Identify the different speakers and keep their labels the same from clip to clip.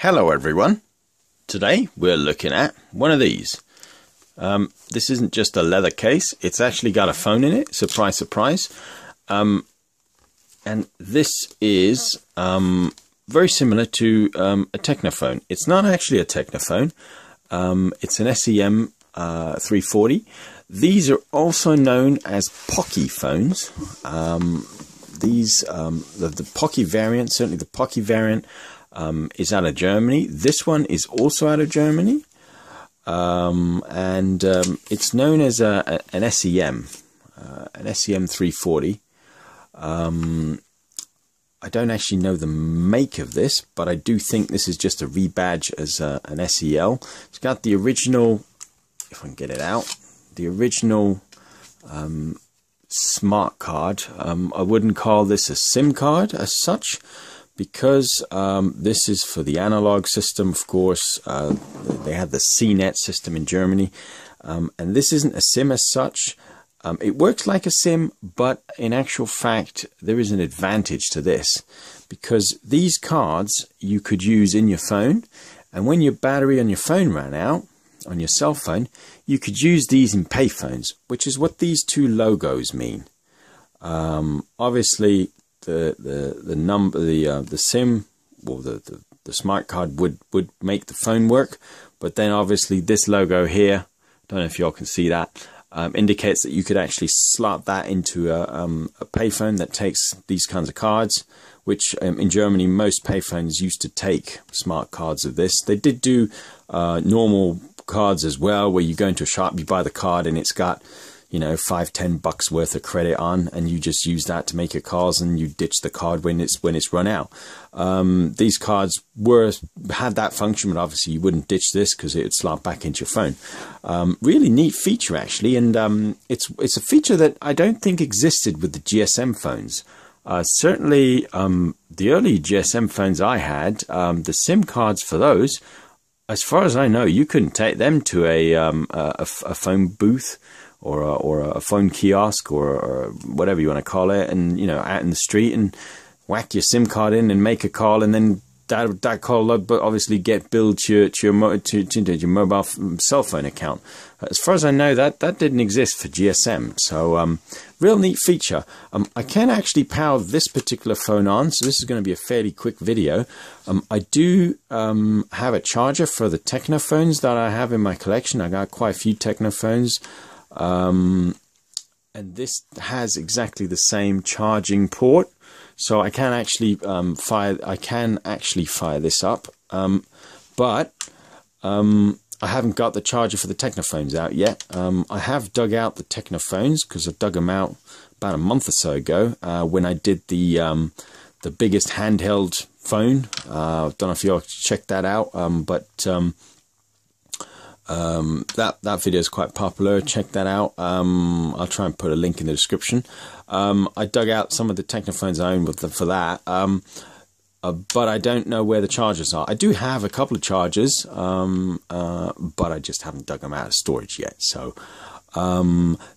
Speaker 1: Hello everyone. Today we're looking at one of these. This isn't just a leather case, it's actually got a phone in it. Surprise, surprise. And this is very similar to a Technophone. It's not actually a Technophone. It's an SEM340. These are also known as Pocky phones. The Pocky variant, certainly the Pocky variant, is out of Germany. This one is also out of Germany, and it's known as an SEM, an SEM340. I don't actually know the make of this, but I do think this is just a rebadge as an SEL. It's got the original, if I can get it out, the original smart card. I wouldn't call this a SIM card as such, because this is for the analog system, of course. They have the CNET system in Germany, and this isn't a SIM as such. It works like a SIM, but in actual fact, there is an advantage to this, because these cards you could use in your phone, and when your battery on your phone ran out, on your cell phone, you could use these in payphones, which is what these two logos mean. Obviously, the SIM, or the smart card would make the phone work, but then obviously this logo here, don't know if y'all can see that, indicates that you could actually slot that into a payphone that takes these kinds of cards, which in Germany most payphones used to take smart cards of this. They did do normal cards as well, where you go into a shop, you buy the card, and it's got, you know, $5-10 worth of credit on, and you just use that to make your calls, and you ditch the card when it's run out. These cards had that function, but obviously you wouldn't ditch this because it would slot back into your phone. Really neat feature actually, and it's a feature that I don't think existed with the GSM phones. Certainly the early GSM phones I had, the SIM cards for those, as far as I know, you couldn't take them to a phone booth or a phone kiosk or whatever you want to call it, and, you know, out in the street and whack your SIM card in and make a call, and then that call would obviously get billed to your mobile cell phone account. As far as I know, that didn't exist for GSM. So real neat feature. I can actually power this particular phone on, so this is going to be a fairly quick video. I do have a charger for the Technophones that I have in my collection. I got quite a few Technophones. And this has exactly the same charging port, so I can actually fire this up, but I haven't got the charger for the Technophones out yet. I have dug out the Technophones because I dug them out about a month or so ago, when I did the biggest handheld phone. Don't know if you all checked that out, but that video is quite popular. Check that out. I'll try and put a link in the description. I dug out some of the Technophones I own for that, but I don't know where the chargers are. I do have a couple of chargers, but I just haven't dug them out of storage yet. So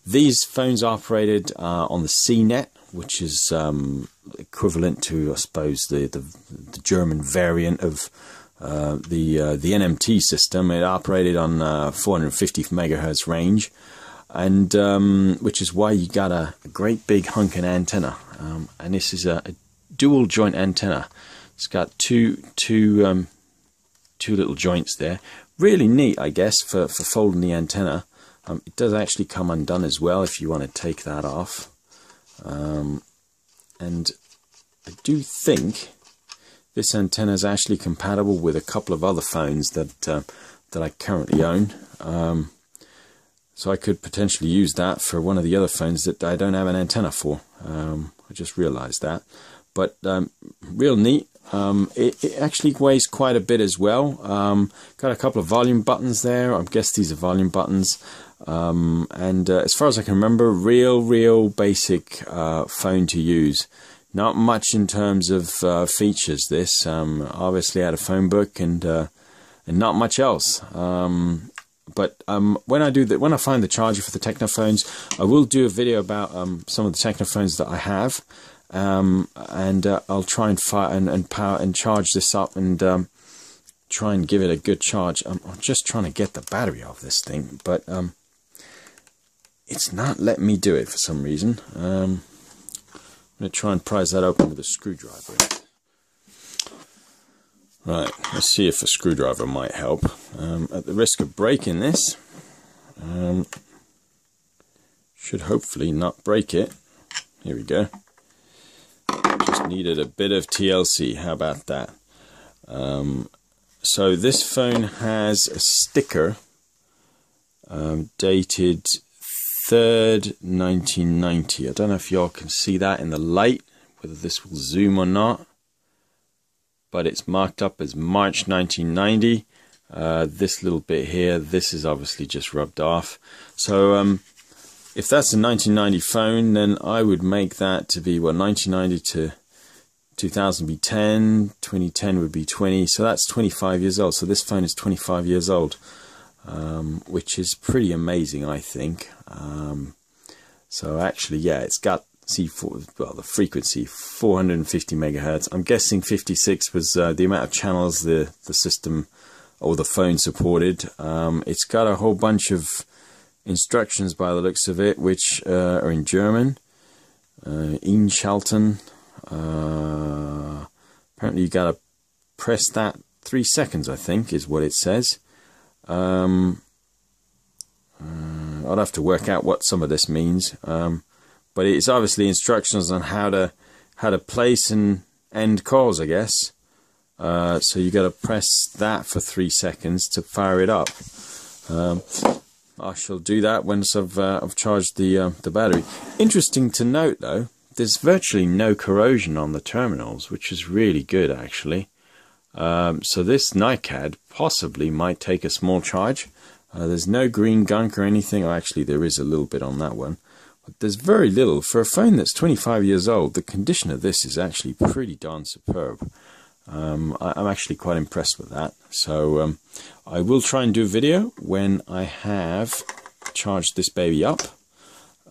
Speaker 1: these phones operated on the CNET, which is equivalent to, I suppose, the German variant of the NMT system. It operated on 450 megahertz range, and which is why you got a great big hunking antenna. And this is a dual joint antenna. It's got two little joints there. Really neat, I guess, for folding the antenna. It does actually come undone as well if you want to take that off. And I do think this antenna is actually compatible with a couple of other phones that I currently own. So I could potentially use that for one of the other phones that I don't have an antenna for. I just realized that. But real neat. It actually weighs quite a bit as well. Got a couple of volume buttons there. I guess these are volume buttons. And as far as I can remember, real basic phone to use. Not much in terms of features. This obviously had a phone book and not much else. But when I find the charger for the Technophones, I will do a video about some of the Technophones that I have, and I'll try and power and charge this up and try and give it a good charge. I'm just trying to get the battery off this thing, but it's not letting me do it for some reason. I'm going to try and prise that open with a screwdriver. Right, let's see if a screwdriver might help. At the risk of breaking this, should hopefully not break it. Here we go. Just needed a bit of TLC. How about that? So this phone has a sticker dated 3rd 1990. I don't know if y'all can see that in the light, whether this will zoom or not, but it's marked up as March 1990. This little bit here, this is obviously just rubbed off. So if that's a 1990 phone, then I would make that to be, what, 1990 to 2000 would be 10, 2010 would be 20, so that's 25 years old. So this phone is 25 years old, which is pretty amazing, I think. So actually, yeah, it's got C4, well, the frequency 450 megahertz. I'm guessing 56 was the amount of channels the system or the phone supported. It's got a whole bunch of instructions by the looks of it, which are in German. Einschalten. Apparently you gotta press that 3 seconds, I think, is what it says. I'll have to work out what some of this means, but it's obviously instructions on how to place and end calls, I guess. So you got to press that for 3 seconds to fire it up. I shall do that once I've charged the battery. Interesting to note, though, there's virtually no corrosion on the terminals, which is really good, actually. So this NiCad possibly might take a small charge. There's no green gunk or anything. Oh, actually, there is a little bit on that one. But there's very little. For a phone that's 25 years old, the condition of this is actually pretty darn superb. I'm actually quite impressed with that. So I will try and do a video when I have charged this baby up.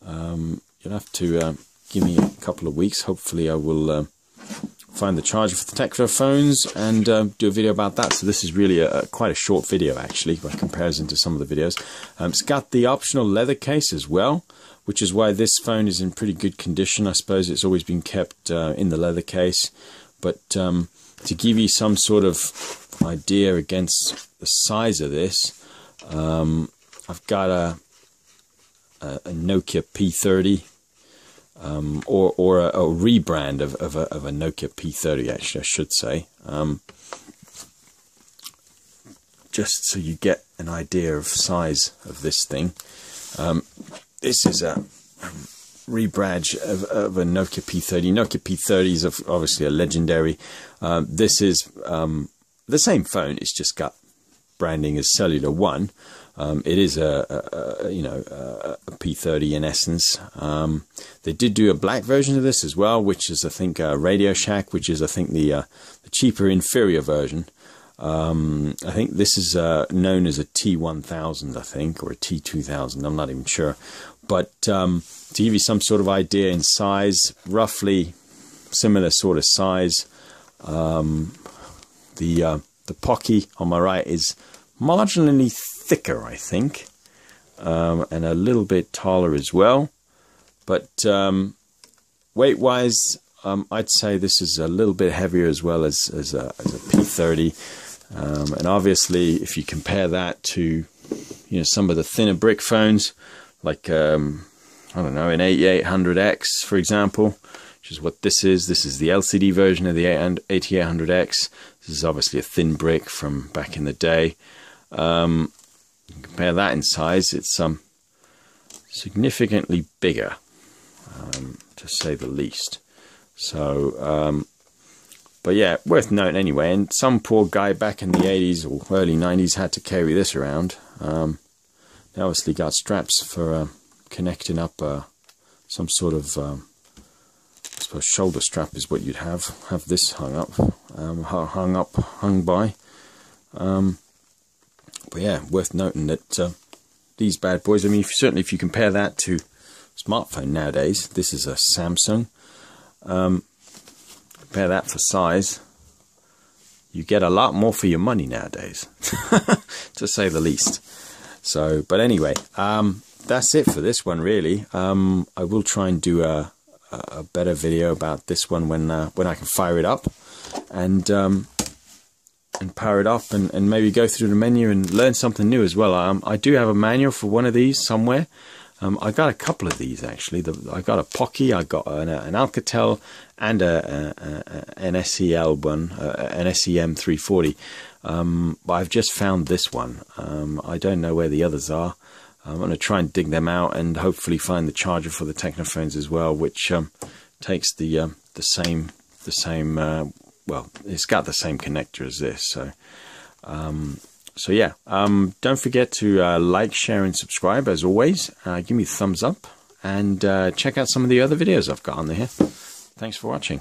Speaker 1: You'll have to give me a couple of weeks. Hopefully I will find the charger for the Tecno phones and do a video about that. So this is really quite a short video, actually, by comparison to some of the videos. It's got the optional leather case as well, which is why this phone is in pretty good condition. I suppose it's always been kept in the leather case. But to give you some sort of idea against the size of this, I've got a Nokia P30. Or a rebrand of a Nokia P30, actually, I should say. Just so you get an idea of size of this thing. This is a rebadge of a Nokia P30. Nokia P30 is obviously a legendary. This is the same phone. It's just got branding as Cellular 1. It is a P30 in essence. They did do a black version of this as well, which is, I think, Radio Shack, which is, I think, the cheaper, inferior version. I think this is known as a T1000, I think, or a T2000. I'm not even sure. But to give you some sort of idea in size, roughly similar sort of size. The Pocky on my right is marginally thicker, I think, and a little bit taller as well. But weight-wise, I'd say this is a little bit heavier as well as a P30. And obviously, if you compare that to some of the thinner brick phones, like I don't know, an 8800X, for example, which is what this is. This is the LCD version of the 8800X. This is obviously a thin brick from back in the day. Compare that in size, it's significantly bigger, to say the least. So, but yeah, worth noting anyway. And some poor guy back in the 80s or early 90s had to carry this around. They obviously got straps for connecting up some sort of, I suppose, shoulder strap is what you'd have this hung by. But yeah, worth noting that these bad boys, I mean, certainly if you compare that to smartphone nowadays, this is a Samsung. Compare that for size, you get a lot more for your money nowadays, to say the least. So, but anyway, that's it for this one, really. I will try and do a better video about this one when I can fire it up and power it up and maybe go through the menu and learn something new as well. I do have a manual for one of these somewhere. I got a couple of these actually. I got a Pocky, I got an Alcatel, and an SEL one, an SEM340. But I've just found this one. I don't know where the others are. I'm going to try and dig them out and hopefully find the charger for the Technophones as well, which takes the same. Well, it's got the same connector as this. So yeah, don't forget to like, share, and subscribe as always. Give me a thumbs up and check out some of the other videos I've got on there. Thanks for watching.